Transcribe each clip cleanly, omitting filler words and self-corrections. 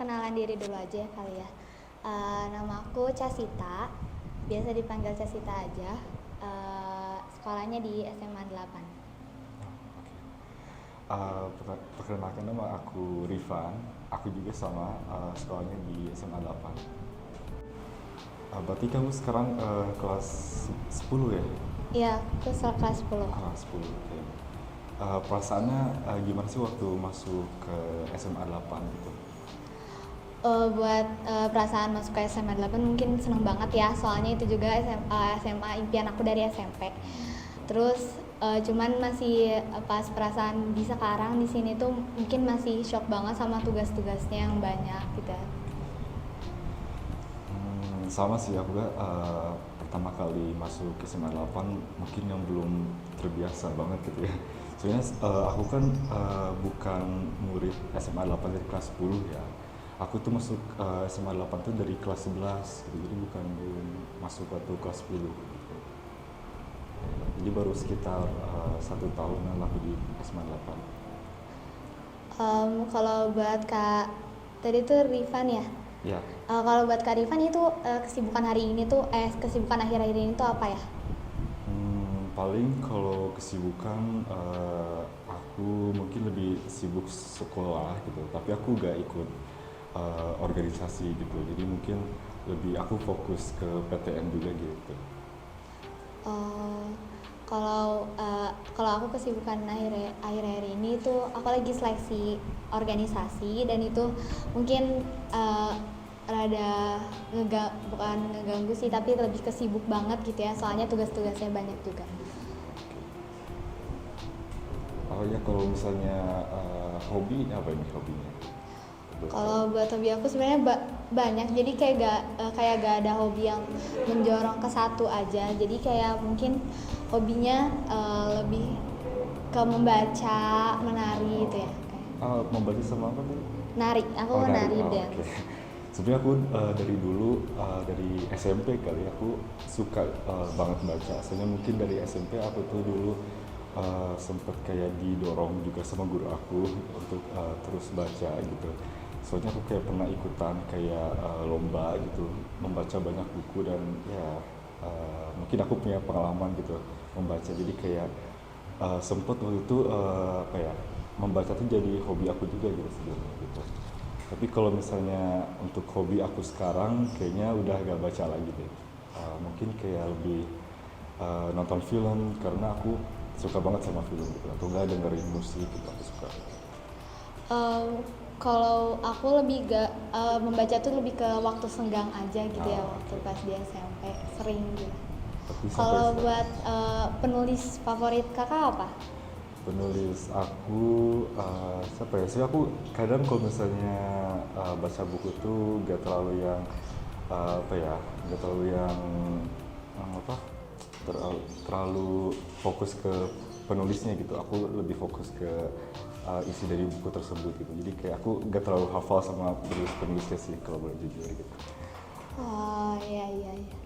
perkenalan diri dulu aja ya kali ya. Nama aku Casita, biasa dipanggil Casita aja. Sekolahnya di SMA 8. Perkenalkan, nama aku Rifan. Aku juga sama, sekolahnya di SMA 8. Berarti kamu sekarang kelas 10 ya? Iya, aku kelas 10. 10, oke. Perasaannya gimana sih waktu masuk ke SMA 8 gitu? Buat perasaan masuk ke SMA 8 mungkin seneng banget ya, soalnya itu juga SMA impian aku dari SMP. Terus cuman masih pas perasaan di sekarang di sini tuh mungkin masih shock banget sama tugas-tugasnya yang banyak gitu. Sama sih, aku juga pertama kali masuk ke SMA 8 mungkin yang belum terbiasa banget gitu ya. Soalnya aku kan bukan murid SMA 8 dari kelas 10 ya. Aku tuh masuk SMA 8 tuh dari kelas 11 gitu, jadi bukan belum masuk waktu kelas 10 gitu. Jadi baru sekitar 1 tahunan lah aku di SMA 8. Kalau buat Kak tadi tuh Rifan ya. Ya, Kalau buat Kak Rifan itu kesibukan hari ini tuh kesibukan akhir-akhir ini tuh apa ya? paling kalau kesibukan aku mungkin lebih sibuk sekolah gitu, tapi aku gak ikut organisasi gitu. Jadi mungkin lebih aku fokus ke PTN juga gitu. Eh, kalau aku kesibukan akhir-akhir ini tuh aku lagi seleksi organisasi, dan itu mungkin rada bukan ngeganggu sih, tapi lebih kesibuk banget gitu ya, soalnya tugas-tugasnya banyak juga. Oh ya, kalau misalnya hobi apa ini hobinya? Kalau buat hobi aku sebenarnya banyak, jadi kayak gak ada hobi yang menjorong ke satu aja. Jadi kayak mungkin hobinya lebih ke membaca, menari gitu ya. Membaca sama apa nih? Nari, aku Oh, nari. nari Oh, oke. dance. Sebenarnya aku dari dulu, dari SMP kali aku suka banget baca. Soalnya mungkin dari SMP aku tuh dulu sempet kayak didorong juga sama guru aku untuk terus baca gitu. Soalnya aku kayak pernah ikutan kayak lomba gitu, membaca banyak buku, dan ya mungkin aku punya pengalaman gitu membaca. Jadi kayak sempet waktu itu apa ya, membaca tuh jadi hobi aku juga gitu sebelumnya gitu. Tapi kalau misalnya untuk hobi aku sekarang kayaknya udah gak baca lagi deh. Mungkin kayak lebih nonton film, karena aku suka banget sama film gitu. Atau enggak dengerin musik gitu, aku suka. Em, Kalau aku lebih gak membaca tuh lebih ke waktu senggang aja gitu ya, waktu Oke. pas di SMP sering gitu. Tapi sampai Kalau sekarang buat penulis favorit kakak apa? penulis aku siapa ya sih, aku kadang kalau misalnya baca buku tuh gak terlalu yang apa ya, gak terlalu yang apa, terlalu fokus ke penulisnya gitu. Aku lebih fokus ke isi dari buku tersebut gitu. Jadi kayak aku gak terlalu hafal sama penulisnya sih, kalau boleh jujur gitu. Oh, iya iya iya.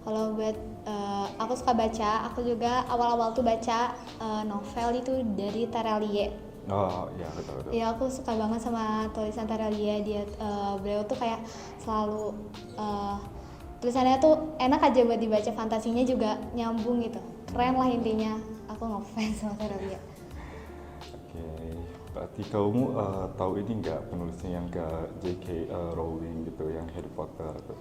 Kalau buat aku suka baca, aku juga awal-awal tuh baca novel itu dari Terelie. Oh ya, betul betul. Ya, aku suka banget sama tulisan Terelie. Beliau tuh kayak selalu tulisannya tuh enak aja buat dibaca, fantasinya juga nyambung gitu. Keren lah intinya. Aku ngefans sama Terelie. Oke, berarti kamu tahu ini nggak, penulisnya yang ke J.K. Rowling gitu, yang Harry Potter gitu?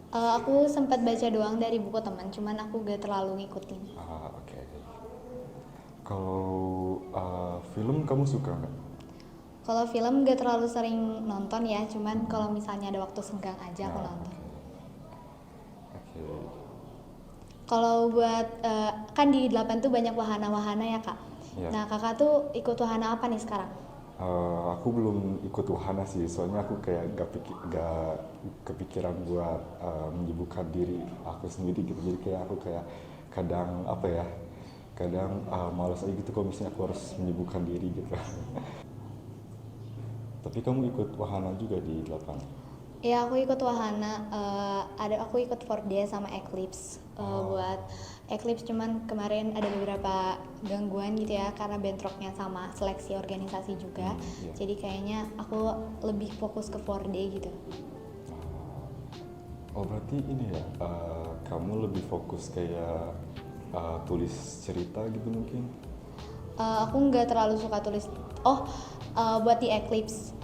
Aku sempat baca doang dari buku teman, cuman aku gak terlalu ngikutin. Oke. Kalau film kamu suka nggak? Kalau film gak terlalu sering nonton ya, cuman kalau misalnya ada waktu senggang aja aku Nah, nonton. oke. Kalau buat kan di 8 tuh banyak wahana-wahana ya kak. Ya. Nah kakak tuh ikut wahana apa nih sekarang? Aku belum ikut wahana sih, soalnya aku kayak gak kepikiran buat menyibukkan diri aku sendiri gitu. Jadi kayak aku kayak kadang apa ya, kadang malas aja gitu kalau misalnya aku harus menyibukkan diri gitu. Tapi kamu ikut wahana juga di 8? Ya aku ikut wahana, aku ikut 4D sama Eclipse. Buat Eclipse cuman kemarin ada beberapa gangguan gitu ya karena bentroknya sama seleksi organisasi juga. Iya. Jadi kayaknya aku lebih fokus ke 4D gitu. Oh berarti ini ya, kamu lebih fokus kayak tulis cerita gitu mungkin? Aku nggak terlalu suka tulis. Buat di Eclipse,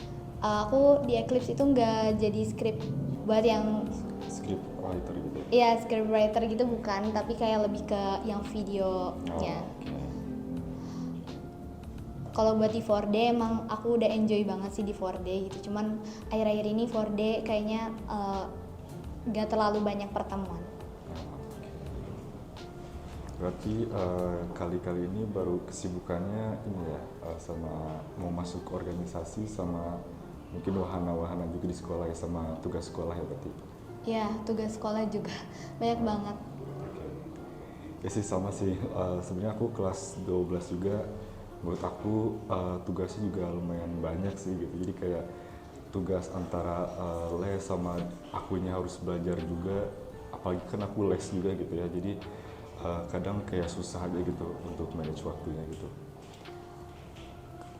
aku di Eclipse itu nggak jadi skrip buat yang Script writer gitu? ya script writer gitu bukan, tapi kayak lebih ke yang Oh, videonya. oke. Kalau buat di 4D emang aku udah enjoy banget sih di 4D gitu. Cuman akhir-akhir ini 4D kayaknya nggak terlalu banyak pertemuan. Berarti kali-kali ini baru kesibukannya ini ya, sama mau masuk organisasi sama mungkin wahana-wahana juga di sekolah ya, sama tugas sekolah ya berarti? Ya, tugas sekolah juga banyak banget. Oke. Ya sih sama sih, sebenarnya aku kelas 12 juga, menurut aku tugasnya juga lumayan banyak sih gitu. Jadi kayak tugas antara les sama akunya harus belajar juga, apalagi kan aku les juga gitu ya. Jadi kadang kayak susah aja gitu untuk manage waktunya gitu.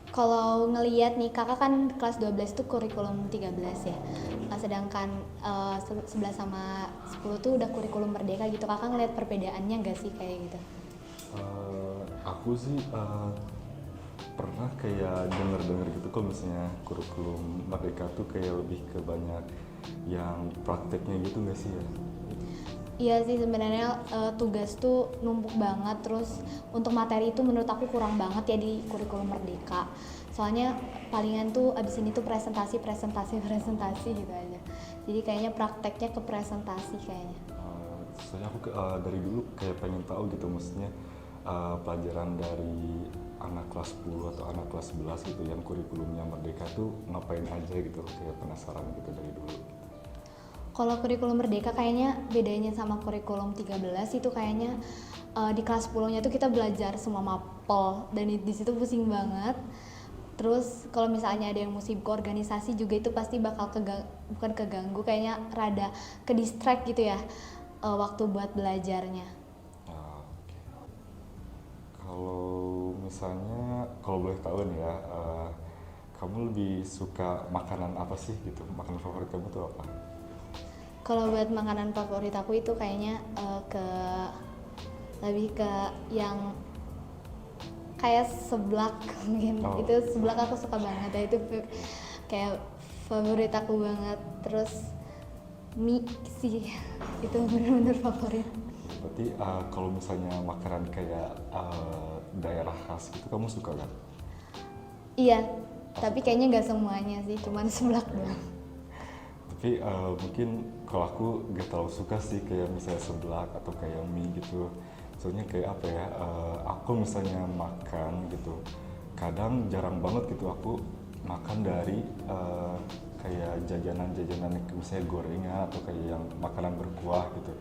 Kalau ngeliat nih, kakak kan kelas 12 tuh kurikulum 13 ya. Nah, sedangkan 11 sama 10 tuh udah kurikulum merdeka gitu. Kakak ngeliat perbedaannya nggak sih kayak gitu? Aku sih pernah kayak denger-denger gitu kalau misalnya kurikulum merdeka tuh kayak lebih ke banyak yang prakteknya gitu nggak sih ya? Iya sih sebenarnya tugas tuh numpuk banget, terus untuk materi itu menurut aku kurang banget ya di kurikulum merdeka. Soalnya palingan tuh abis ini tuh presentasi gitu aja. Jadi kayaknya prakteknya ke presentasi kayaknya. Soalnya aku dari dulu kayak pengen tahu gitu, maksudnya pelajaran dari anak kelas 10 atau anak kelas 11 gitu yang kurikulumnya merdeka tuh ngapain aja gitu, kayak penasaran gitu dari dulu. Kalau kurikulum merdeka kayaknya bedanya sama kurikulum 13 itu kayaknya di kelas 10-nya tuh kita belajar semua mapel dan di situ pusing banget. Terus kalau misalnya ada yang mau sibuk organisasi juga itu pasti bakal bukan keganggu, kayaknya rada ke distract gitu ya waktu buat belajarnya. Oke. Kalau misalnya, kalau boleh tahu nih ya, kamu lebih suka makanan apa sih gitu? Makanan favorit kamu tuh apa? Kalau buat makanan favorit aku itu kayaknya lebih ke yang kayak seblak mungkin. Oh. Itu seblak aku suka banget ya, itu kayak favorit aku banget. Terus mie sih itu bener-bener favorit. Berarti kalau misalnya makanan kayak daerah khas gitu kamu suka kan? Iya, tapi kayaknya nggak semuanya sih, cuman seblak doang. Tapi mungkin kalau aku gak terlalu suka sih kayak misalnya seblak atau kayak mie gitu. Soalnya kayak apa ya, aku misalnya makan gitu, kadang jarang banget gitu aku makan dari kayak jajanan-jajanan misalnya gorengan atau kayak yang makanan berkuah gitu.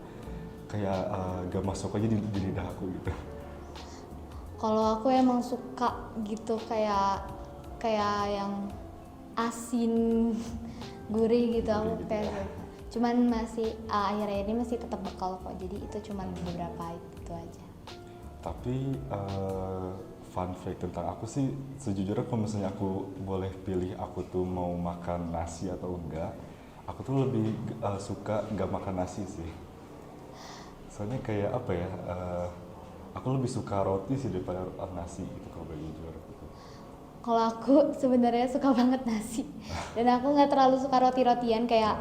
Kayak gak masuk aja di lidah aku gitu. Kalau aku emang suka gitu kayak yang asin gurih gitu, Gurih aku gitu kayak ya. suka. Cuman masih akhir-akhir ini masih tetap bekal kok, jadi itu cuman beberapa itu aja. Tapi fun fact tentang aku sih, sejujurnya kalau misalnya aku boleh pilih aku tuh mau makan nasi atau enggak, aku tuh lebih suka nggak makan nasi sih. Soalnya kayak apa ya, aku lebih suka roti sih daripada nasi gitu kalau boleh jujur gitu. Kalau aku sebenarnya suka banget nasi, dan aku nggak terlalu suka roti-rotian kayak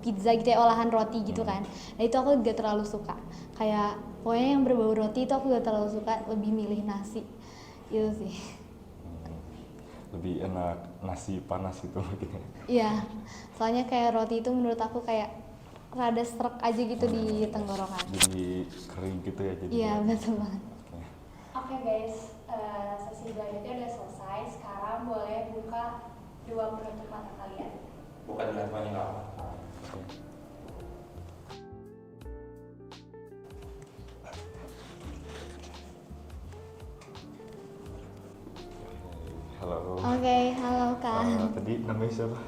pizza gitu ya, olahan roti gitu kan. Nah itu aku gak terlalu suka. Kayak pokoknya yang berbau roti itu aku gak terlalu suka, lebih milih nasi itu sih. Lebih enak nasi panas gitu mungkin. Iya, soalnya kayak roti itu menurut aku kayak rada srek aja gitu di tenggorokan. Jadi kering gitu ya jadi. Iya betul banget. Oke. Oke guys, sesi belajarnya udah selesai. Sekarang boleh buka dua penutup mata kalian. Bukan dengan temannya nggak apa. Oke. Halo. Oke, halo Kak. Tadi namanya siapa?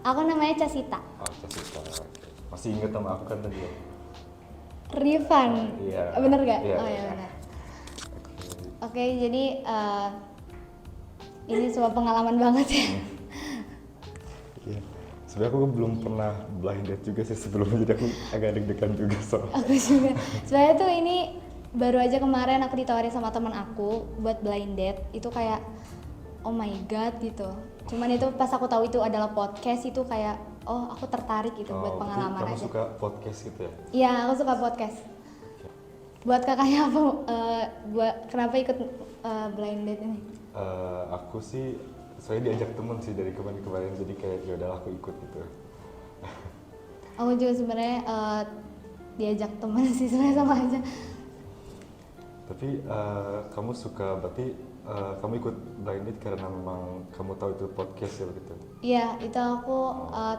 Aku namanya Casita. Oh, Casita. Oke. Masih ingat sama aku kan tadi ya? Rifan. Iya. Bener gak? Iya, Oh ya iya. benar. Oke, jadi ini sebuah pengalaman banget ya. Iya. Sebenarnya aku belum pernah blind date juga sih sebelumnya, jadi aku agak deg-degan juga soalnya. Aku juga. Sebenarnya tuh ini baru aja kemarin aku ditawarin sama teman aku buat blind date. Itu kayak oh my god gitu. Cuman itu pas aku tahu itu adalah podcast itu kayak oh aku tertarik gitu buat Berarti pengalaman kamu aja. suka podcast gitu ya? Iya, aku suka podcast. Buat kakaknya apa? Buat kenapa ikut blind date ini? Aku sih, saya diajak temen sih dari kemarin-kemarin, jadi kayak ya udahlah aku ikut gitu. Aku juga sebenarnya diajak teman sih sebenarnya sama aja. Tapi kamu suka, berarti kamu ikut blind date karena memang kamu tahu itu podcast ya begitu? Iya, itu aku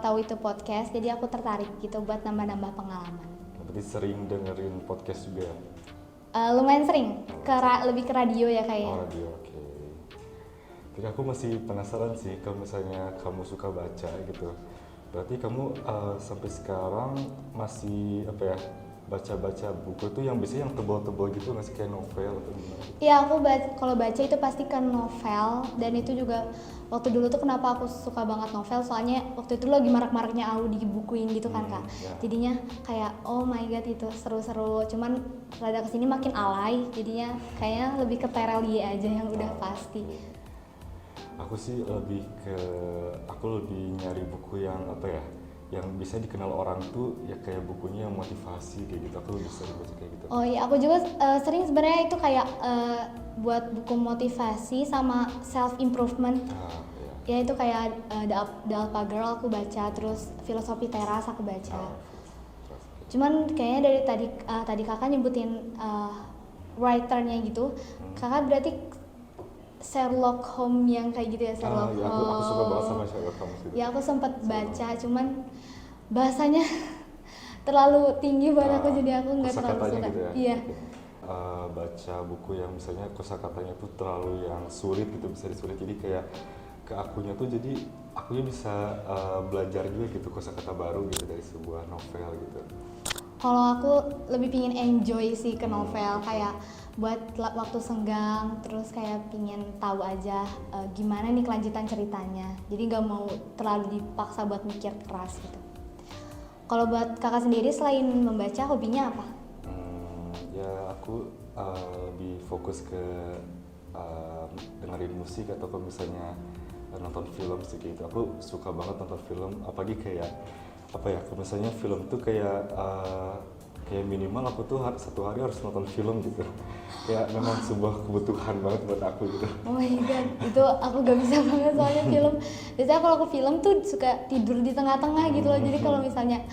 tahu itu podcast, jadi aku tertarik gitu buat nambah-nambah pengalaman. Berarti sering dengerin podcast juga ya? Lumayan sering, lebih ke radio ya kayaknya. Oh radio, oke. Tapi aku masih penasaran sih kalau misalnya kamu suka baca gitu. Berarti kamu sampai sekarang masih apa ya, baca-baca buku tuh yang biasanya yang tebal-tebal gitu nggak sih, kayak novel atau gimana? Iya, aku kalau baca itu pasti kan novel, dan itu juga waktu dulu tuh kenapa aku suka banget novel, soalnya waktu itu lagi marak-maraknya AU dibukuin gitu kan Kak. Ya. Jadinya kayak oh my god itu seru-seru, cuman rada kesini makin alay, jadinya kayaknya lebih ke Terelie aja yang udah pasti. Aku sih aku lebih nyari buku yang apa ya, yang bisa dikenal orang tuh ya, kayak bukunya yang motivasi kayak gitu. Aku lebih sering baca kayak gitu. Oh iya, aku juga sering sebenarnya itu kayak buat buku motivasi sama self improvement. Ya. Ya itu kayak The Alpha Girl aku baca, terus Filosofi Teras aku baca. Cuman kayaknya dari tadi kakak nyebutin writernya gitu, kakak berarti Sherlock Holmes yang kayak gitu ya, Sherlock Ya, aku suka banget sama Sherlock Holmes gitu. Ya aku sempat baca, cuman bahasanya terlalu tinggi buat aku, jadi aku nggak terlalu Kosakatanya suka. gitu ya? Iya. Baca buku yang misalnya kosakatanya tuh terlalu yang sulit gitu, bisa disulit, jadi kayak ke akunya tuh, jadi akunya bisa belajar juga gitu kosakata baru gitu dari sebuah novel gitu. Kalau aku lebih pingin enjoy sih ke novel, kayak buat waktu senggang, terus kayak pingin tahu aja gimana nih kelanjutan ceritanya. Jadi nggak mau terlalu dipaksa buat mikir keras gitu. Kalau buat kakak sendiri selain membaca, hobinya apa? Ya aku lebih fokus ke dengerin musik, atau kalau misalnya nonton film sih gitu. Aku suka banget nonton film, apalagi kayak apa ya, kalau misalnya film tuh kayak minimal aku tuh satu hari harus nonton film gitu. Kayak memang sebuah kebutuhan banget buat aku gitu. Oh my god, itu aku gak bisa banget soalnya film. Biasanya kalau aku film tuh suka tidur di tengah-tengah gitu loh. Jadi kalau misalnya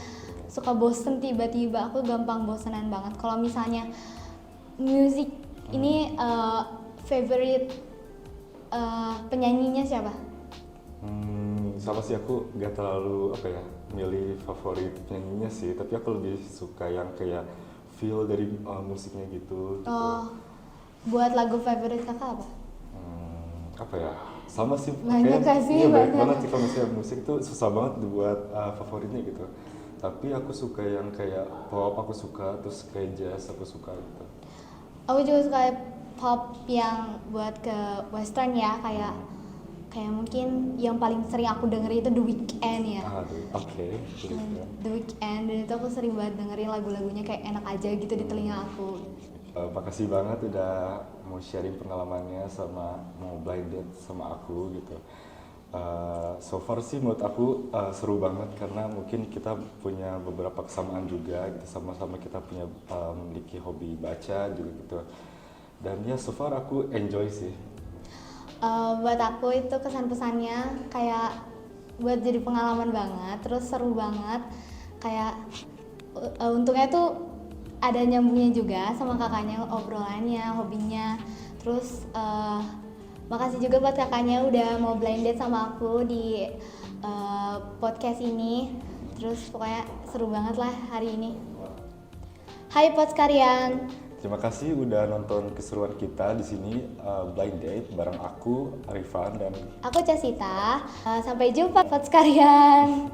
suka bosen tiba-tiba, aku gampang bosenan banget. Kalau misalnya musik ini favorite penyanyinya siapa? Sama sih, aku gak terlalu apa ya, milih favorit penyanyinya sih, tapi aku lebih suka yang kayak feel dari musiknya gitu. Oh, buat lagu favorit kakak apa? Apa ya, sama sih Banyak kayak, sih, iya banyak banyak. banget sih. Kalau misalnya musik itu susah banget buat favoritnya gitu, tapi aku suka yang kayak pop, aku suka, terus kayak jazz aku suka gitu. Aku juga suka pop yang buat ke western ya, kayak mungkin yang paling sering aku dengerin itu The Weeknd ya. Oke. The Weeknd, dan itu aku sering banget dengerin lagu-lagunya, kayak enak aja gitu di telinga aku. Makasih banget udah mau sharing pengalamannya sama mau blind date sama aku gitu. So far sih menurut aku seru banget, karena mungkin kita punya beberapa kesamaan juga gitu, sama-sama kita punya memiliki hobi baca juga gitu. Dan ya so far aku enjoy sih. Buat aku itu kesan-pesannya kayak buat jadi pengalaman banget, terus seru banget. Kayak untungnya tuh ada nyambungnya juga sama kakaknya, obrolannya, hobinya. Terus makasih juga buat kakaknya udah mau blind date sama aku di podcast ini. Terus pokoknya seru banget lah hari ini. Hai Podskarian. Terima kasih udah nonton keseruan kita di sini Blind Date bareng aku Arifan dan Aku Casita. Sampai jumpa buat sekalian.